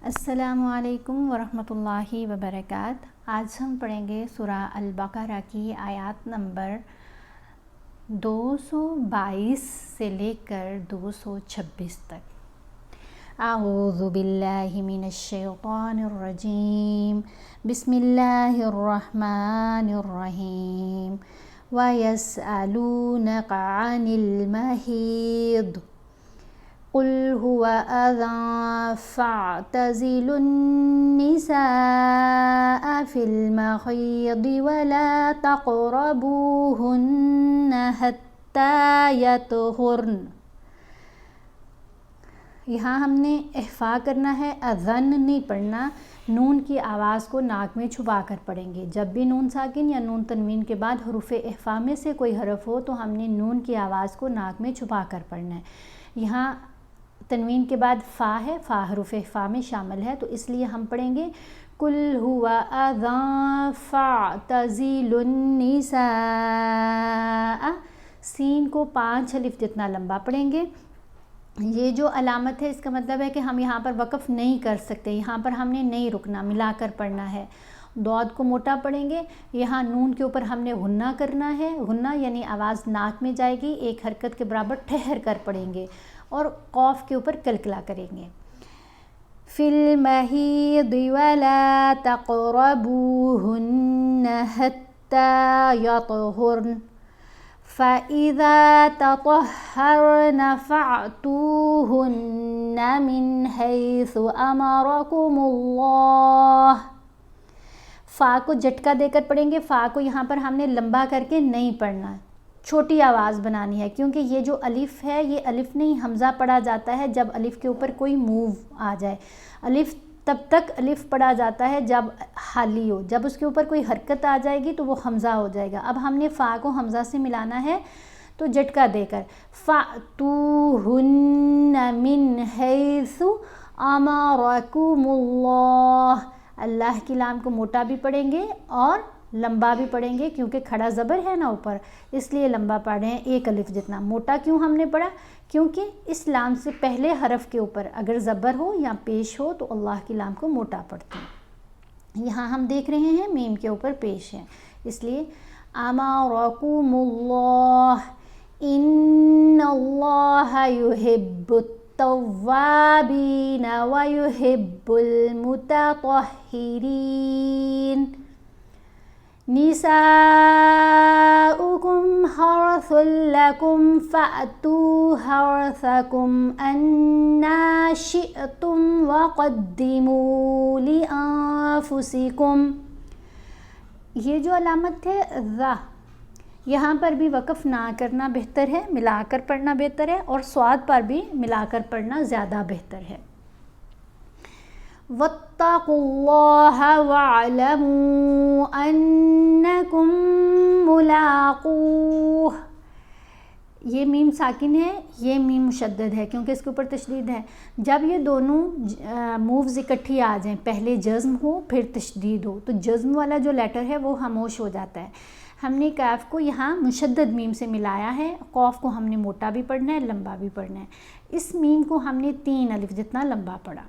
السلام علیکم ورحمۃ اللہ وبرکاتہ۔ آج ہم پڑھیں گے سورہ البقرہ کی آیات نمبر 222 سے لے کر 226 تک۔ اعوذ باللہ من الشیطان الرجیم، بسم اللہ الرحمن الرحیم۔ وَيَسْأَلُونَكَ عَنِ الْمَحِيضِ قُلْ هُوَ أَذًى فَاعْتَزِلُوا النِّسَاءَ فِي الْمَحِيضِ وَلَا تَقْرَبُوهُنَّ حَتَّى يَطْهُرْنَ۔ یہاں ہم نے اخفا کرنا ہے، اذن نہیں پڑھنا، نون کی آواز کو ناک میں چھپا کر پڑھیں گے۔ جب بھی نون ساکن یا نون تنوین کے بعد حروف اخفا میں سے کوئی حرف ہو تو ہم نے نون کی آواز کو ناک میں چھپا کر پڑھنا ہے۔ یہاں تنوین کے بعد فا ہے، فا حروف اخفا میں شامل ہے، تو اس لیے ہم پڑھیں گے قُلْ هُوَ أَذًى فَاعْتَزِلُوا النِّسَاءَ۔ سین کو 5 الف جتنا لمبا پڑھیں گے۔ یہ جو علامت ہے اس کا مطلب ہے کہ ہم یہاں پر وقف نہیں کر سکتے، یہاں پر ہم نے نہیں رکنا، ملا کر پڑھنا ہے۔ دود کو موٹا پڑھیں گے، یہاں نون کے اوپر ہم نے غنہ کرنا ہے، غنہ یعنی آواز ناک میں جائے گی، ایک حرکت کے برابر ٹھہر کر پڑھیں گے اور قوف کے اوپر کلکلا کریں گے۔ فِي الْمَحِيضِ وَلَا تَقْرَبُوهُنَّ حَتَّى يَطْهُرْنَ فَإِذَا تَطَهَّرْنَ فَأْتُوهُنَّ مِنْ حَيْثُ أَمَرَكُمُ اللَّهُ۔ فا کو جھٹکا دے کر پڑھیں گے، فا کو یہاں پر ہم نے لمبا کر کے نہیں پڑھنا، چھوٹی آواز بنانی ہے، کیونکہ یہ جو الف ہے یہ الف نہیں حمزہ پڑھا جاتا ہے جب الف کے اوپر کوئی موو آ جائے۔ الف تب تک الف پڑھا جاتا ہے جب حالی ہو، جب اس کے اوپر کوئی حرکت آ جائے گی تو وہ حمزہ ہو جائے گا۔ اب ہم نے فا کو حمزہ سے ملانا ہے تو جھٹکا دے کر فَأْتُوهُنَّ مِنْ حَيْثُ أَمَرَكُمُ اللَّهُ۔ اللہ کی لام کو موٹا بھی پڑھیں گے اور لمبا بھی پڑھیں گے، کیونکہ کھڑا زبر ہے نا اوپر، اس لیے لمبا پڑھیں، ایک الف جتنا۔ موٹا کیوں ہم نے پڑھا؟ کیونکہ اس لام سے پہلے حرف کے اوپر اگر زبر ہو یا پیش ہو تو اللہ کی لام کو موٹا پڑھتے ہیں۔ یہاں ہم دیکھ رہے ہیں میم کے اوپر پیش ہے، اس لیے امرکم اللہ ان اللہ یحب التوابین ویحب المتطہرین۔ نساؤکم حرث لکم فأتوا حرثکم انا شئتم وقدموا لانفسکم۔ یہ جو علامت ہے ذا، یہاں پر بھی وقف نہ کرنا بہتر ہے، ملا کر پڑھنا بہتر ہے، اور سواد پر بھی ملا کر پڑھنا زیادہ بہتر ہے۔ وَاتَّقُوا اللَّهَ وَاعْلَمُوا أَنَّكُم مُّلَاقُوهُ۔ یہ میم ساکن ہے، یہ میم مشدد ہے کیونکہ اس کے اوپر تشدید ہے۔ جب یہ دونوں مووز اکٹھی آ جائیں، پہلے جزم ہو پھر تشدید ہو، تو جزم والا جو لیٹر ہے وہ خاموش ہو جاتا ہے۔ ہم نے کاف کو یہاں مشدد میم سے ملایا ہے، قوف کو ہم نے موٹا بھی پڑھنا ہے، لمبا بھی پڑھنا ہے۔ اس میم کو ہم نے 3 الف جتنا لمبا پڑھا۔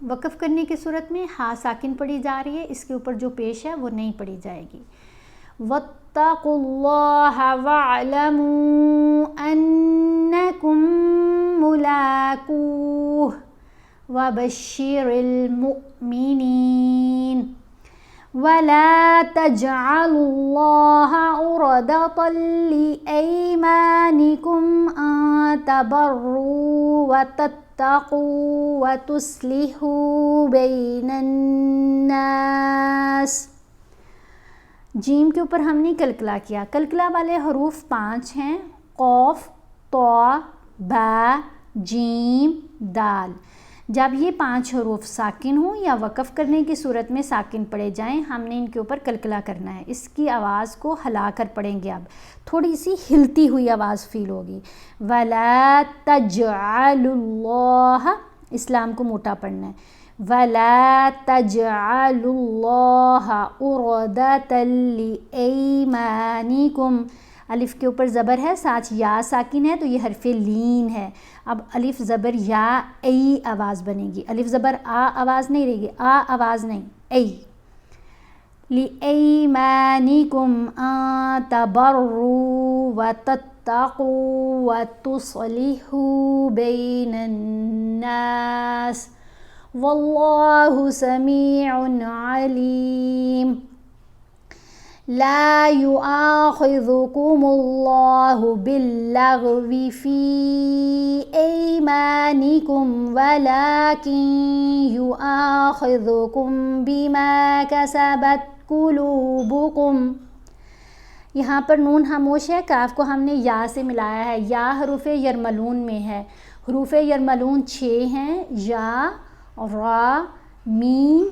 وقف کرنے کی صورت میں ہا ساکن پڑھی جا رہی ہے، اس کے اوپر جو پیش ہے وہ نہیں پڑھی جائے گی۔ وَاتَّقُوا اللَّهَ وَاعْلَمُوا أَنَّكُم مُّلَاقُوهُ وَبَشِّرِ الْمُؤْمِنِينَ۔ وَلَا تَجْعَلُوا اللَّهَ عُرْضَةً لِأَيْمَانِكُمْ أَن تَبَرُّوا وَتَتَّقُوا وَتُصْلِحُوا بَيْنَ النَّاسِ۔ جیم کے اوپر ہم نے کلکلا کیا، کلکلا والے حروف 5 ہیں، قوف، طا، با، جیم، دال۔ جب یہ 5 حروف ساکن ہوں یا وقف کرنے کی صورت میں ساکن پڑھے جائیں، ہم نے ان کے اوپر کلکلا کرنا ہے، اس کی آواز کو ہلا کر پڑھیں گے۔ اب تھوڑی سی ہلتی ہوئی آواز فیل ہوگی۔ وَلَا تَجْعَلُوا اللَّهَ، اسلام کو موٹا پڑھنا ہے۔ وَلَا تَجْعَلُوا اللَّهَ عُرْضَةً لِأَيْمَانِكُمْ الف کے اوپر زبر ہے، ساتھ یا ساکن ہے، تو یہ حرف لین ہے. اب الف زبر یا ای آواز بنے گی. الف زبر آ آواز نہیں رہے گی، آ آواز نہیں، ای. لِأَيْمَانِكُمْ أَن تَبَرُّوا وَتَتَّقُوا وَتُصْلِحُوا بَيْنَ النَّاسِ وَاللَّهُ سَمِيعٌ عَلِيمٌ. لا يؤاخذكم الله باللغو في أيمانكم ولكن يؤاخذكم بما كسبت قلوبكم. یہاں پر نون خاموش ہے، کاف کو ہم نے یا سے ملایا ہے. یا حروف یرملون میں ہے. حروف یرملون 6 ہیں، یا، را، میم،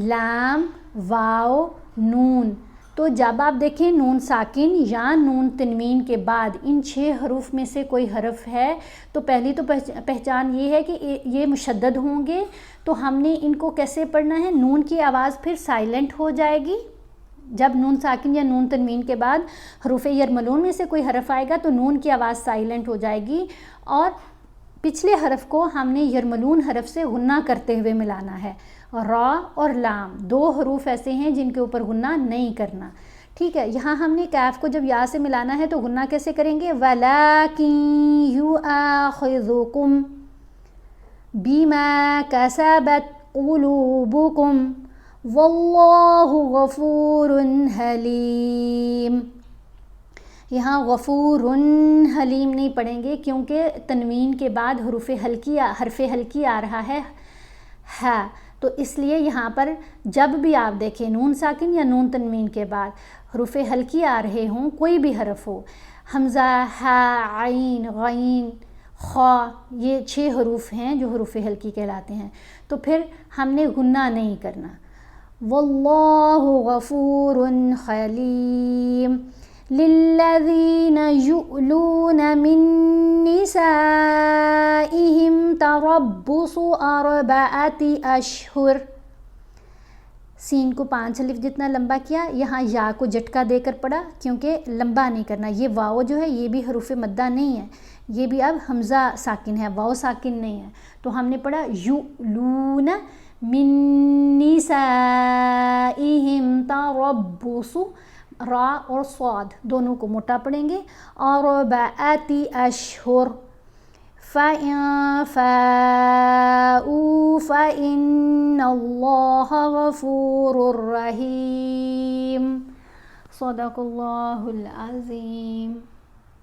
لام، واو، نون. تو جب آپ دیکھیں نون ساکن یا نون تنوین کے بعد ان 6 حروف میں سے کوئی حرف ہے تو پہلی تو پہچان یہ ہے کہ یہ مشدد ہوں گے. تو ہم نے ان کو کیسے پڑھنا ہے؟ نون کی آواز پھر سائلنٹ ہو جائے گی. جب نون ساکن یا نون تنوین کے بعد حروف یرملون میں سے کوئی حرف آئے گا تو نون کی آواز سائلنٹ ہو جائے گی، اور پچھلے حرف کو ہم نے یرملون حرف سے غنہ کرتے ہوئے ملانا ہے. را اور لام 2 حروف ایسے ہیں جن کے اوپر غنہ نہیں کرنا. ٹھیک ہے، یہاں ہم نے کیف کو جب یا سے ملانا ہے تو غنہ کیسے کریں گے؟ وَلَكِن يُؤَاخِذُكُم بِمَا كَسَبَتْ قُلُوبُكُم وَاللَّهُ غَفُورٌ حَلِيمٌ. یہاں غفور حلیم نہیں پڑھیں گے کیونکہ تنوین کے بعد حرف حلقی آ رہا ہے ہا، تو اس لیے یہاں پر جب بھی آپ دیکھیں نون ساکن یا نون تنوین کے بعد حروف حلقی آ رہے ہوں، کوئی بھی حرف ہو، حمزہ، ہا، عین، غین، خا، یہ 6 حروف ہیں جو حروف حلقی کہلاتے ہیں، تو پھر ہم نے غنہ نہیں کرنا. واللہ غفور حلیم. للذین یؤلون من نسائہم تربص 4 اشہر. سین کو 5 الف جتنا لمبا کیا، یہاں یا کو جھٹکا دے کر پڑھا کیونکہ لمبا نہیں کرنا. یہ واو جو ہے یہ بھی حروف مدہ نہیں ہے، یہ بھی اب حمزہ ساکن ہے، واو ساکن نہیں ہے. تو ہم نے پڑھا یؤلون من نسائہم تربص، را اور صاد دونوں کو موٹا پڑھیں گے. 4 اشہر. فَإِن فَاءُوا فَإِنَّ اللَّهَ غَفُورٌ رَحِيمٌ. صدق اللہ العظیم.